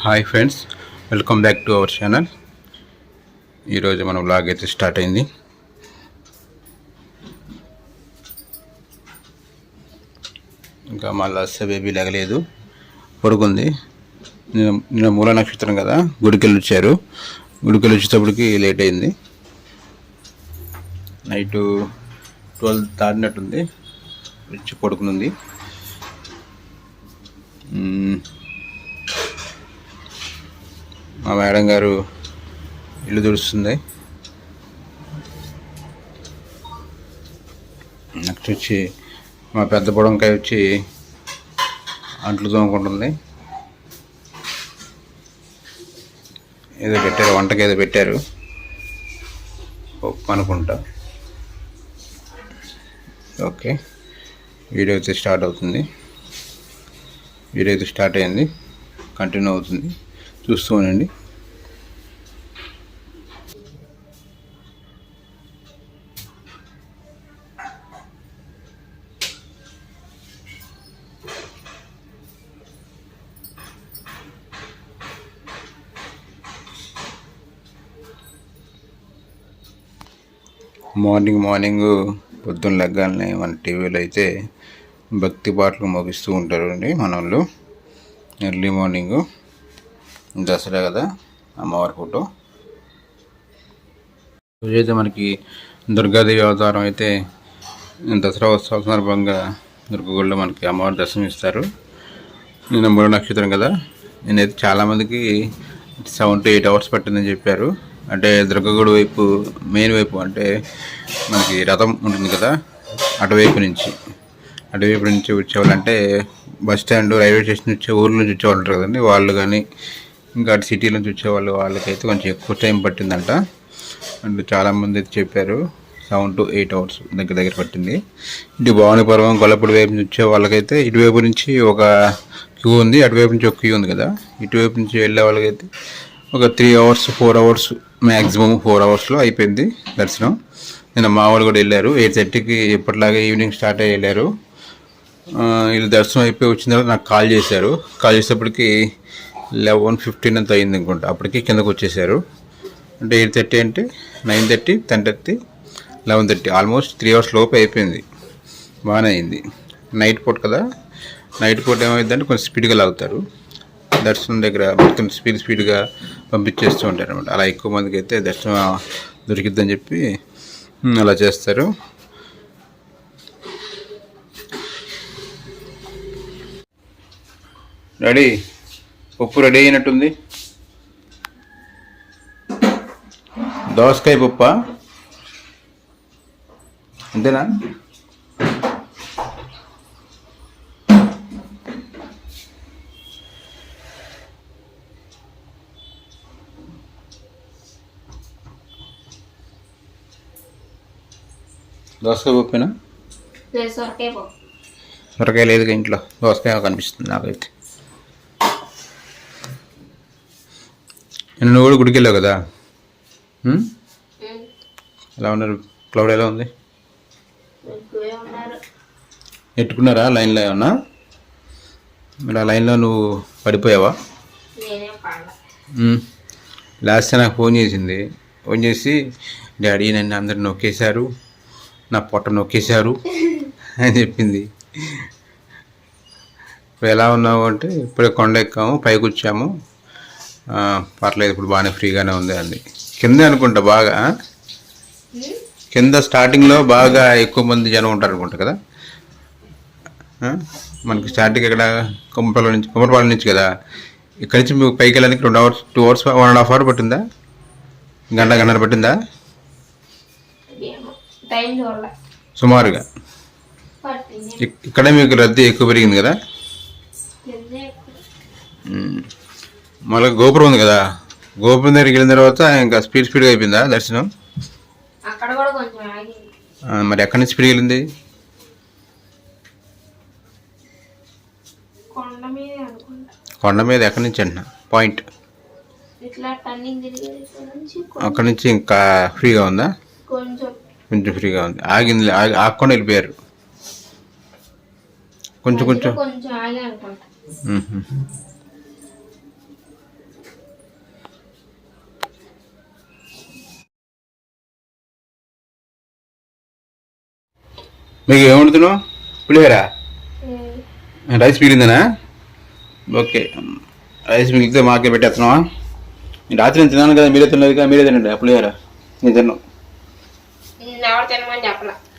Hi friends, welcome back to our channel. ఈరోజు మన vlog అయితే స్టార్ట్ అయింది. ఇంకా మళ్ళీ బేబీ లేగలేదు, పడుకుంది. నిన్న మూల నక్షత్రం కదా, గుడికెళ్ళి వచ్చారు. గుడికెళ్ళి వచ్చేటప్పటికి లేట్ అయింది. నైట్ 12 దాటినట్టుంది, వచ్చి పడుకునుంది. మా మేడం గారు ఇల్లు తుడుస్తుంది. నెక్స్ట్ వచ్చి మా పెద్ద పొడంకాయ వచ్చి అంట్లు తోముకుంటుంది. ఏదో పెట్టారు, వంటకి ఏదో పెట్టారు, పప్పు అనుకుంటా. ఓకే, వీడియో అయితే స్టార్ట్ అవుతుంది. వీడియో అయితే స్టార్ట్ అయింది, కంటిన్యూ అవుతుంది, చూస్తూ ఉండండి. మార్నింగ్ పొద్దున్న లెగ్గాలని మన టీవీలో అయితే భక్తి పాటలు మోగిస్తూ ఉంటారు అండి మన వాళ్ళు. ఎర్లీ మార్నింగ్ దసరా కదా, అమ్మవారి ఫోటో. రోజైతే మనకి దుర్గాదేవి అవతారం అయితే దసరా ఉత్సవాల సందర్భంగా దుర్గగుడిలో మనకి అమ్మవారి దర్శనం ఇస్తారు. నిన్న మూల నక్షత్రం కదా, నేనైతే చాలామందికి 7 to 8 hours పట్టిందని చెప్పారు. అంటే దుర్గగుడి వైపు, మెయిన్ వైపు, అంటే మనకి రథం ఉంటుంది కదా, అటువైపు నుంచి వచ్చేవాళ్ళు, అంటే బస్ స్టాండ్, రైల్వే స్టేషన్ వచ్చే ఊర్ల నుంచి వచ్చేవాళ్ళు ఉంటారు కదండి, వాళ్ళు కానీ ఇంకా అటు సిటీ నుంచి వచ్చేవాళ్ళు, వాళ్ళకైతే కొంచెం ఎక్కువ టైం పట్టిందంట. అంటే చాలామంది అయితే చెప్పారు 7 to 8 hours దగ్గర పట్టింది. ఇటు భవానీపురం, గొల్లపూడి వైపు నుంచి వచ్చే వాళ్ళకైతే ఇటువైపు నుంచి ఒక క్యూ ఉంది, అటువైపు నుంచి ఒక క్యూ ఉంది కదా, ఇటువైపు నుంచి వెళ్ళే వాళ్ళకైతే ఒక 3 hours 4 hours, మ్యాక్సిమం 4 hours అయిపోయింది దర్శనం. నేను మా వాళ్ళు కూడా వెళ్ళారు. 8:30కి ఎప్పటిలాగే ఈవినింగ్ స్టార్ట్ అయ్యి వెళ్ళారు. వీళ్ళు దర్శనం అయిపోయి వచ్చిన తర్వాత నాకు కాల్ చేసేటప్పటికి 11:15 అంత అయింది అనుకుంటా. అప్పటికి కిందకు వచ్చేసారు. అంటే 8:30 అంటే 9:30, 10:30, 11:30, ఆల్మోస్ట్ 3 hours లోపు అయిపోయింది. బాగానే అయింది. నైట్ పూట కదా, నైట్ పూట ఏమైందంటే కొంచెం స్పీడ్గా లాగుతారు. దర్శనం దగ్గర మొత్తం స్పీడ్గా పంపించేస్తూ ఉంటారు అనమాట. అలా ఎక్కువ మందికి అయితే దర్శనం దొరికిద్దని చెప్పి అలా చేస్తారు. రెడీ, పప్పు రెడీ అయినట్టుంది. దోసకాయ పప్ప అంతేనా? దోసకాయ పప్పేనా? సొరకాయ లేదు ఇంట్లో, దోసకాయ కనిపిస్తుంది నాకైతే. నువ్వు కూడా గుడికి వెళ్ళావు కదా, ఎలా ఉన్నారు? క్లౌడ్ ఎలా ఉంది? ఎట్టుకున్నారా లైన్లో ఏమన్నా? మరి ఆ లైన్లో నువ్వు పడిపోయావా? లాస్ట్ నాకు ఫోన్ చేసి డాడీ నన్ను అందరు నొక్కేశారు, నా పొట్ట నొక్కేశారు అని చెప్పింది. ఇప్పుడు ఎలా ఉన్నావు అంటే, ఇప్పుడే కొండ ఎక్కాము, పైకి వచ్చాము, పర్లేదు ఇప్పుడు బాగానే ఫ్రీగానే ఉంది అంది. కింద అనుకుంటా బాగా, కింద స్టార్టింగ్లో బాగా ఎక్కువ మంది జనం ఉంటారు అనుకుంటా కదా. మనకి స్టార్టింగ్ ఇక్కడ కుమ్మరపాలెం నుంచి కదా, ఇక్కడి నుంచి మీకు పైకి వెళ్ళడానికి 2 hours 2 hours 1.5 hour పట్టిందా? గంటన్నర పట్టిందా సుమారుగా? ఇక్కడే మీకు రద్దీ ఎక్కువ పెరిగింది కదా. మళ్ళీ గోపురం ఉంది కదా, గోపురం దగ్గరికి వెళ్ళిన తర్వాత ఇంకా స్పీడ్గా అయిపోయిందా దర్శనం? మరి ఎక్కడి నుంచి స్పీడ్గా వెళ్ళింది? కొండ మీద ఎక్కడి నుంచి అంటున్నా, పాయింట్ అక్కడి నుంచి ఇంకా ఫ్రీగా ఉందా? కొంచెం ఫ్రీగా ఉంది. ఆగకుండా వెళ్ళిపోయారు కొంచెం. మీకు ఏమంటున్నావు? పులిహోర రైస్ మిగిలిందనా? ఓకే, రైస్ మిగిలితే మాకే పెట్టేస్తున్నావా? రాత్రి నేను తిన్నాను కదా, మీరే తిన్నది కదా, మీరే తినండి ఆ పులిహోర. నేను తిన్నాను,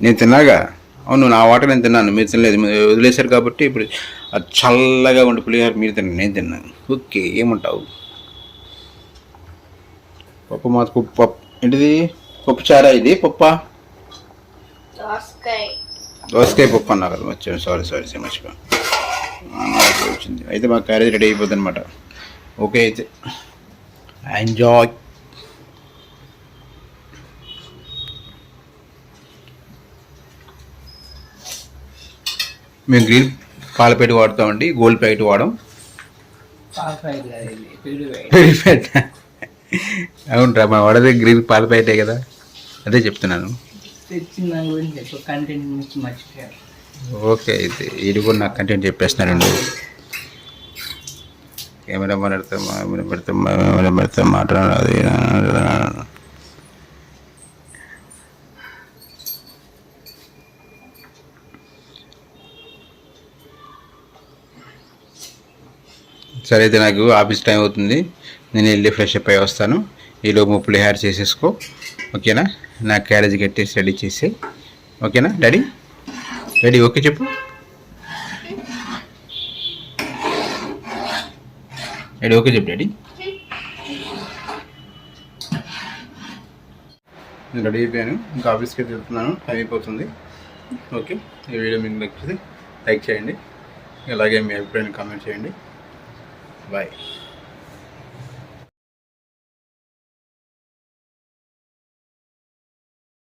నేను తిన్నాగా. అవును, నా వాటర్ నేను తిన్నాను, మీరు తినలేదు, మీరు వదిలేశారు కాబట్టి ఇప్పుడు అది చల్లగా ఉండి పులిహోర మీరు తిన్నాను, నేను తిన్నాను. ఓకే, ఏమంటావు? పప్పు మాకు పప్పు ఏంటిది? పప్పు చారా ఇది? పప్పా? దోసకాయ పప్పు అన్నా కదా, వచ్చాను. సారీ మర్చిపోయాను. వచ్చింది అయితే మాకు క్యారేజ్ రెడీ అయిపోద్ది అనమాట. ఓకే అయితే ఎంజాయ్. మేము గ్రీన్ పాల ప్యాకెట్ వాడతామండి, గోల్డ్ ప్యాకెట్ వాడడం. అవునరా, మా వాడదే గ్రీన్ పాల ప్యాకెటే కదా, అదే చెప్తున్నాను. ఓకే అయితే ఇది కూడా నాకు కంటెంట్ చెప్పేస్తున్నారండి. కెమెరా పెడతాం మాట్లాడాలి. సరే అయితే నాకు ఆఫీస్ టైం అవుతుంది, నేను వెళ్ళి ఫ్రెష్ అప్ అయి వస్తాను. ఈలోపు పులిహోర చేసేసుకో, ఓకేనా? నా క్యారేజ్ కట్టేసి రెడీ చేసి, ఓకేనా డాడీ? డాడీ ఓకే చెప్పు. డాడీ ఓకే చెప్పు డాడీ. నేను రెడీ అయిపోయాను, ఇంకా ఆఫీస్కి అయితే వెళ్తున్నాను, టైం అయిపోతుంది. ఓకే, ఈ వీడియో మీకు నచ్చితే లైక్ చేయండి, అలాగే మీ అభిప్రాయాన్ని కామెంట్ చేయండి. బాయ్.